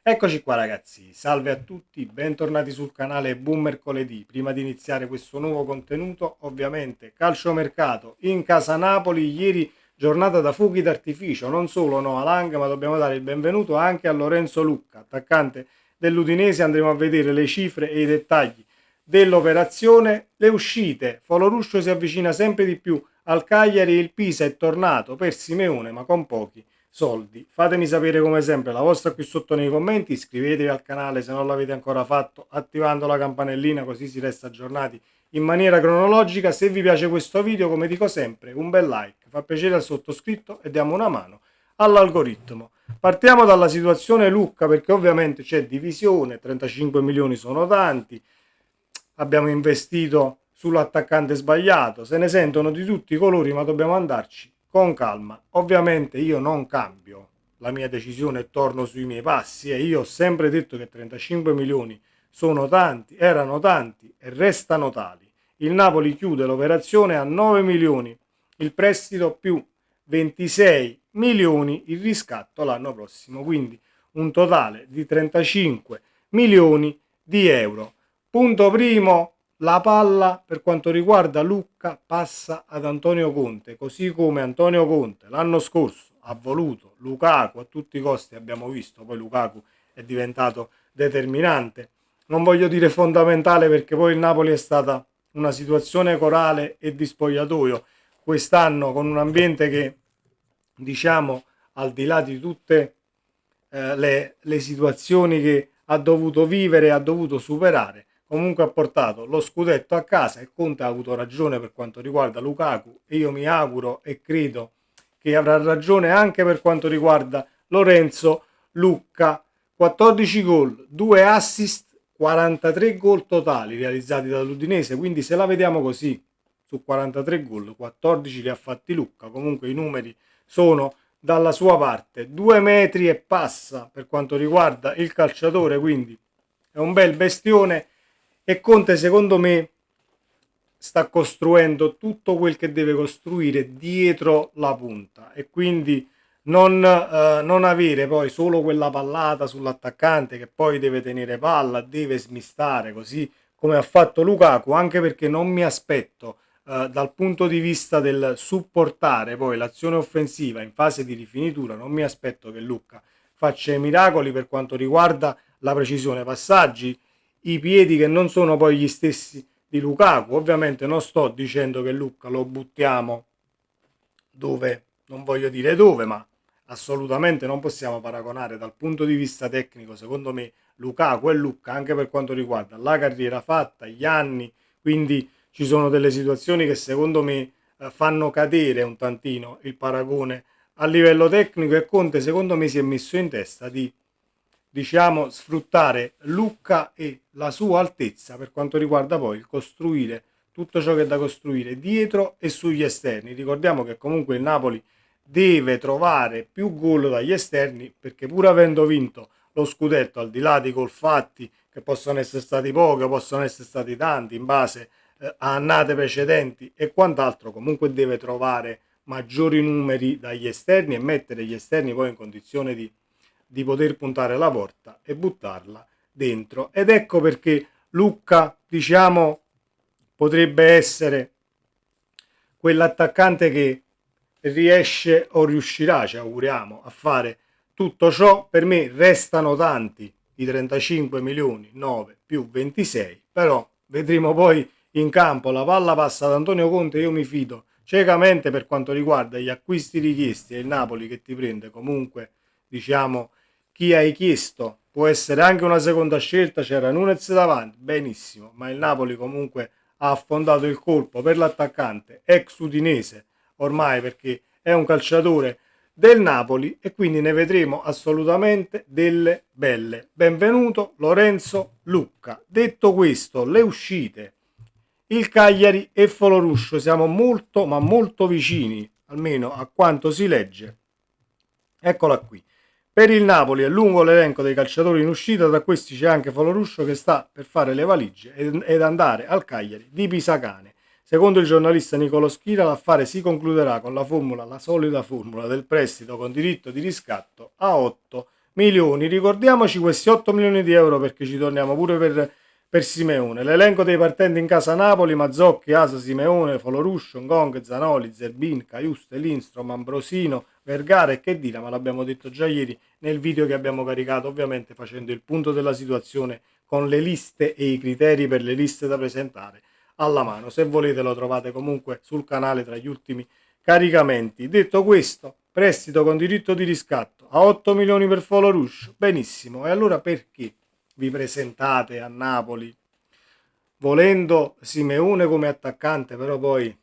Eccoci qua ragazzi, salve a tutti, bentornati sul canale Buon Mercoledì. Prima di iniziare questo nuovo contenuto, ovviamente calciomercato in casa Napoli, ieri giornata da fuochi d'artificio, non solo Noah Lang, ma dobbiamo dare il benvenuto anche a Lorenzo Lucca, attaccante dell'Udinese. Andremo a vedere le cifre e i dettagli dell'operazione, le uscite. Foloruscio si avvicina sempre di più al Cagliari e il Pisa è tornato per Simeone, ma con pochi soldi. Fatemi sapere come sempre la vostra qui sotto nei commenti, iscrivetevi al canale se non l'avete ancora fatto attivando la campanellina, così si resta aggiornati in maniera cronologica. Se vi piace questo video, come dico sempre, un bel like, fa piacere al sottoscritto e diamo una mano all'algoritmo. Partiamo dalla situazione Lucca, perché ovviamente c'è divisione, 35 milioni sono tanti, abbiamo investito sull'attaccante sbagliato, se ne sentono di tutti i colori, ma dobbiamo andarci con calma. Ovviamente io non cambio la mia decisione e torno sui miei passi, e io ho sempre detto che 35 milioni sono tanti, erano tanti e restano tali. Il Napoli chiude l'operazione a 9 milioni, il prestito più 26 milioni il riscatto l'anno prossimo, quindi un totale di 35 milioni di euro. Punto primo, la palla per quanto riguarda Lucca passa ad Antonio Conte, così come Antonio Conte l'anno scorso ha voluto Lukaku a tutti i costi. Abbiamo visto, poi Lukaku è diventato determinante, non voglio dire fondamentale, perché poi il Napoli è stata una situazione corale e di spogliatoio quest'anno, con un ambiente che, diciamo, al di là di tutte le situazioni che ha dovuto vivere, ha dovuto superare, comunque ha portato lo scudetto a casa, e Conte ha avuto ragione per quanto riguarda Lukaku, e io mi auguro e credo che avrà ragione anche per quanto riguarda Lorenzo Lucca. 14 gol, 2 assist, 43 gol totali realizzati dall'Udinese, quindi se la vediamo così, su 43 gol 14 li ha fatti Lucca. Comunque i numeri sono dalla sua parte. 2 metri e passa per quanto riguarda il calciatore, quindi è un bel bestione, e Conte secondo me sta costruendo tutto quel che deve costruire dietro la punta, e quindi non avere poi solo quella pallata sull'attaccante che poi deve tenere palla, deve smistare così come ha fatto Lukaku, anche perché non mi aspetto dal punto di vista del supportare poi l'azione offensiva in fase di rifinitura, non mi aspetto che Lucca faccia i miracoli per quanto riguarda la precisione passaggi, i piedi che non sono poi gli stessi di Lukaku. Ovviamente non sto dicendo che Lucca lo buttiamo dove, non voglio dire dove, ma assolutamente non possiamo paragonare dal punto di vista tecnico, secondo me, Lukaku e Lucca, anche per quanto riguarda la carriera fatta, gli anni, quindi ci sono delle situazioni che secondo me fanno cadere un tantino il paragone a livello tecnico, e Conte secondo me si è messo in testa di, diciamo, sfruttare Lucca e la sua altezza per quanto riguarda poi il costruire tutto ciò che è da costruire dietro e sugli esterni. Ricordiamo che comunque il Napoli deve trovare più gol dagli esterni, perché pur avendo vinto lo scudetto, al di là di gol fatti che possono essere stati pochi o possono essere stati tanti in base a annate precedenti e quant'altro, comunque deve trovare maggiori numeri dagli esterni e mettere gli esterni poi in condizione di poter puntare la porta e buttarla dentro. Ed ecco perché Lucca, diciamo, potrebbe essere quell'attaccante che riesce o riuscirà, ci auguriamo, a fare tutto ciò. Per me restano tanti i 35 milioni, 9 più 26, però vedremo poi in campo. La palla passa ad Antonio Conte, io mi fido ciecamente per quanto riguarda gli acquisti richiesti, e il Napoli che ti prende comunque, diciamo, chi hai chiesto. Può essere anche una seconda scelta, c'era Nunez davanti, benissimo, ma il Napoli comunque ha affondato il colpo per l'attaccante ex udinese ormai, perché è un calciatore del Napoli, e quindi ne vedremo assolutamente delle belle. Benvenuto Lorenzo Lucca. Detto questo, le uscite, il Cagliari e Foloruscio siamo molto ma molto vicini, almeno a quanto si legge. Eccola qui. Per il Napoli è lungo l'elenco dei calciatori in uscita, tra questi c'è anche Foloruscio che sta per fare le valigie ed andare al Cagliari di Pisacane. Secondo il giornalista Nicolo Schira, l'affare si concluderà con la solita formula del prestito con diritto di riscatto a 8 milioni. Ricordiamoci questi 8 milioni di euro perché ci torniamo pure per Simeone. L'elenco dei partenti in casa Napoli: Mazzocchi, Asa, Simeone, Foloruscio, Ngong, Zanoli, Zerbin, Caiuste, Lindstrom, Ambrosino, Vergara e che dire, ma l'abbiamo detto già ieri nel video che abbiamo caricato, ovviamente facendo il punto della situazione con le liste e i criteri per le liste da presentare alla mano. Se volete lo trovate comunque sul canale tra gli ultimi caricamenti. Detto questo, prestito con diritto di riscatto a 8 milioni per Foloruscio, benissimo. E allora perché vi presentate a Napoli volendo Simeone come attaccante, però poi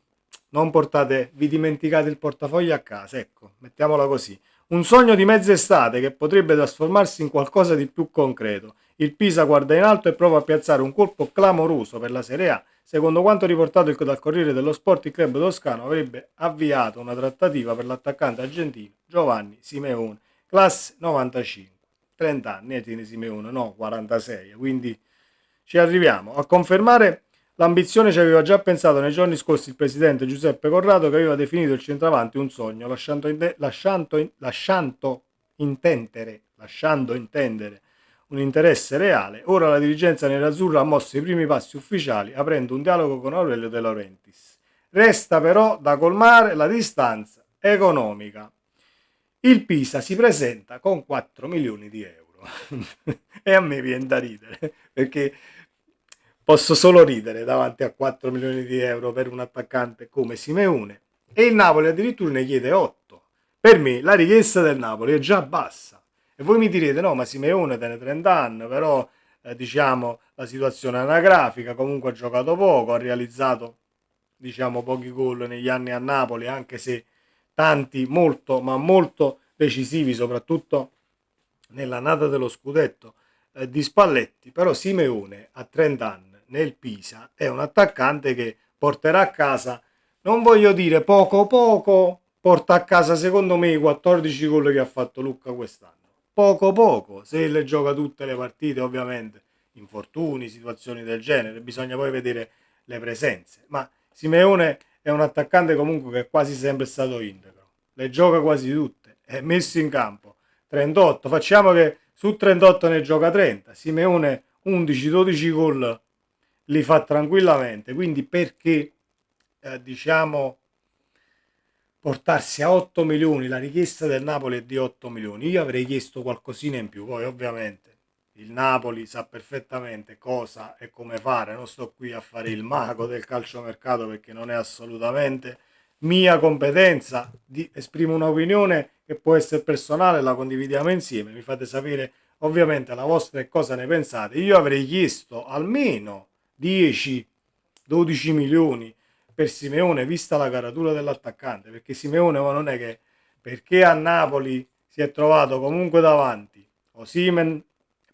non portate, vi dimenticate il portafoglio a casa, ecco, mettiamola così. Un sogno di mezza estate che potrebbe trasformarsi in qualcosa di più concreto. Il Pisa guarda in alto e prova a piazzare un colpo clamoroso per la Serie A. Secondo quanto riportato dal Corriere dello Sport, il club toscano avrebbe avviato una trattativa per l'attaccante argentino Giovanni Simeone, classe 95. 30 anni tiene Simeone, no 46, quindi ci arriviamo. A confermare l'ambizione ci aveva già pensato nei giorni scorsi il presidente Giuseppe Corrado, che aveva definito il centravanti un sogno, lasciando intendere un interesse reale. Ora la dirigenza nerazzurra ha mosso i primi passi ufficiali aprendo un dialogo con Aurelio De Laurentiis. Resta però da colmare la distanza economica. Il Pisa si presenta con 4 milioni di euro e a me viene da ridere perché posso solo ridere davanti a 4 milioni di euro per un attaccante come Simeone e il Napoli addirittura ne chiede 8. Per me la richiesta del Napoli è già bassa e voi mi direte no ma Simeone tiene 30 anni però diciamo la situazione anagrafica, comunque ha giocato poco, ha realizzato diciamo pochi gol negli anni a Napoli anche se tanti molto ma molto decisivi soprattutto nell'annata dello scudetto di Spalletti, però Simeone a 30 anni nel Pisa è un attaccante che porterà a casa, non voglio dire poco poco, porta a casa secondo me i 14 gol che ha fatto Lucca quest'anno. Poco poco, se le gioca tutte le partite ovviamente, infortuni, situazioni del genere, bisogna poi vedere le presenze, ma Simeone è un attaccante comunque che è quasi sempre stato integro, le gioca quasi tutte, è messo in campo, 38, facciamo che su 38 ne gioca 30, Simeone 11-12 gol li fa tranquillamente, quindi perché diciamo portarsi a 8 milioni, la richiesta del Napoli è di 8 milioni, io avrei chiesto qualcosina in più, poi ovviamente il Napoli sa perfettamente cosa e come fare, non sto qui a fare il mago del calciomercato perché non è assolutamente mia competenza, esprimo un'opinione che può essere personale, la condividiamo insieme, mi fate sapere ovviamente la vostra e cosa ne pensate. Io avrei chiesto almeno 10-12 milioni per Simeone vista la caratura dell'attaccante, perché Simeone ma non è che perché a Napoli si è trovato comunque davanti Osimhen,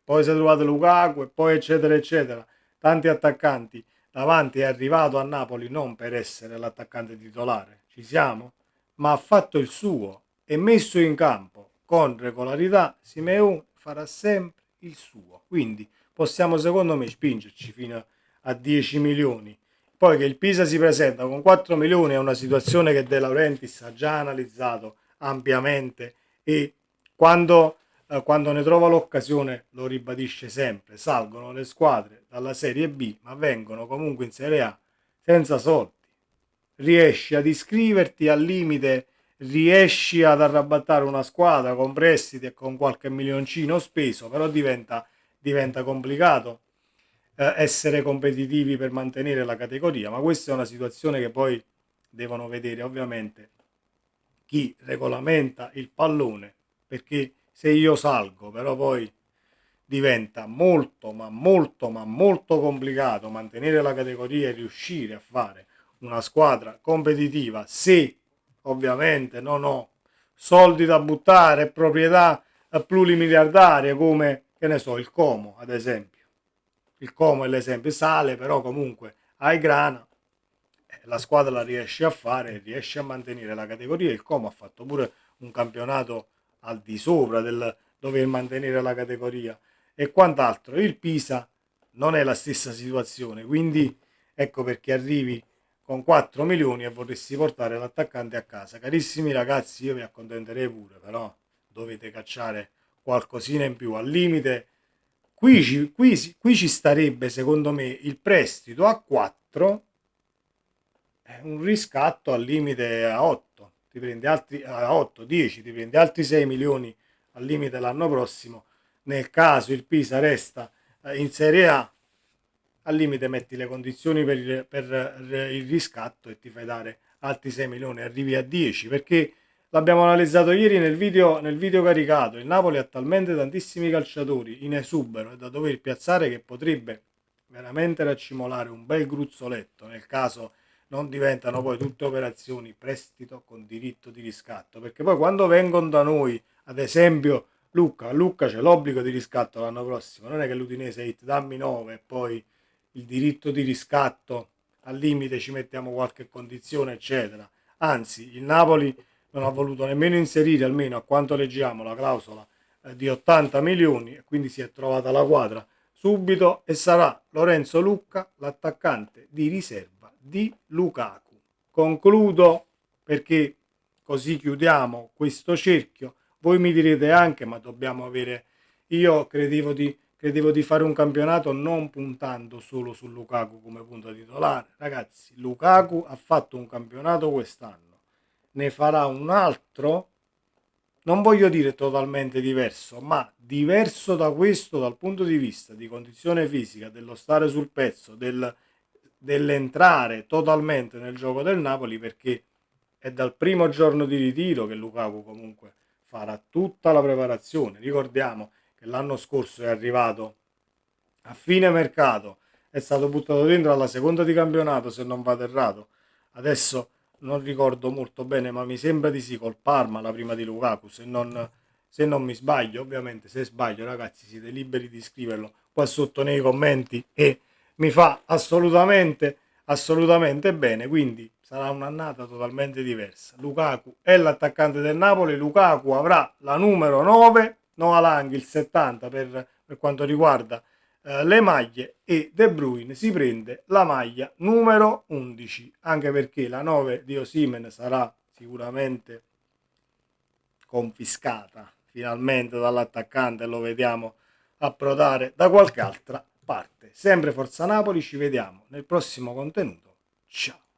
poi si è trovato Lukaku e poi eccetera eccetera, tanti attaccanti davanti, è arrivato a Napoli non per essere l'attaccante titolare, ci siamo, ma ha fatto il suo e messo in campo con regolarità Simeone farà sempre il suo, quindi possiamo secondo me spingerci fino a 10 milioni. Poi che il Pisa si presenta con 4 milioni è una situazione che De Laurentiis ha già analizzato ampiamente e quando ne trova l'occasione lo ribadisce sempre, salgono le squadre dalla Serie B ma vengono comunque in Serie A senza soldi, riesci ad iscriverti al limite, riesci ad arrabattare una squadra con prestiti e con qualche milioncino speso, però diventa complicato essere competitivi per mantenere la categoria, ma questa è una situazione che poi devono vedere ovviamente chi regolamenta il pallone, perché se io salgo però poi diventa molto ma molto ma molto complicato mantenere la categoria e riuscire a fare una squadra competitiva se ovviamente non ho soldi da buttare e proprietà plurimiliardarie come che ne so il Como ad esempio. Il Como è l'esempio, sale però comunque hai grana, la squadra la riesce a fare, riesce a mantenere la categoria. Il Como ha fatto pure un campionato al di sopra del dover mantenere la categoria e quant'altro. Il Pisa non è la stessa situazione, quindi ecco perché arrivi con 4 milioni e vorresti portare l'attaccante a casa. Carissimi ragazzi, io vi accontenterei pure, però dovete cacciare qualcosina in più. Al limite, qui ci starebbe secondo me il prestito a 4, un riscatto al limite a 8, ti prendi altri a 8, 10, ti prendi altri 6 milioni al limite l'anno prossimo. Nel caso il Pisa resta in Serie A, al limite metti le condizioni per il riscatto e ti fai dare altri 6 milioni, arrivi a 10, perché l'abbiamo analizzato ieri nel video caricato. Il Napoli ha talmente tantissimi calciatori in esubero e da dover piazzare che potrebbe veramente raccimolare un bel gruzzoletto nel caso non diventano poi tutte operazioni prestito con diritto di riscatto, perché poi quando vengono da noi, ad esempio Lucca c'è l'obbligo di riscatto l'anno prossimo, non è che l'Udinese hit dammi 9 e poi il diritto di riscatto al limite ci mettiamo qualche condizione eccetera. Anzi, il Napoli non ha voluto nemmeno inserire, almeno a quanto leggiamo, la clausola di 80 milioni e quindi si è trovata la quadra subito e sarà Lorenzo Lucca l'attaccante di riserva di Lukaku. Concludo, perché così chiudiamo questo cerchio. Voi mi direte anche, ma dobbiamo avere... Io credevo di fare un campionato non puntando solo su Lukaku come punta titolare. Ragazzi, Lukaku ha fatto un campionato quest'anno, ne farà un altro, non voglio dire totalmente diverso, ma diverso da questo dal punto di vista di condizione fisica, dello stare sul pezzo, dell'entrare totalmente nel gioco del Napoli, perché è dal primo giorno di ritiro che Lukaku comunque farà tutta la preparazione. Ricordiamo che l'anno scorso è arrivato a fine mercato, è stato buttato dentro alla seconda di campionato se non vado errato. Adesso non ricordo molto bene, ma mi sembra di sì, col Parma la prima di Lukaku, se non mi sbaglio. Ovviamente se sbaglio ragazzi siete liberi di scriverlo qua sotto nei commenti e mi fa assolutamente bene. Quindi sarà un'annata totalmente diversa. Lukaku è l'attaccante del Napoli, Lukaku avrà la numero 9, Noah Lang il 70 per quanto riguarda le maglie, e De Bruyne si prende la maglia numero 11, anche perché la 9 di Osimhen sarà sicuramente confiscata finalmente dall'attaccante e lo vediamo approdare da qualche altra parte. Sempre Forza Napoli, ci vediamo nel prossimo contenuto. Ciao.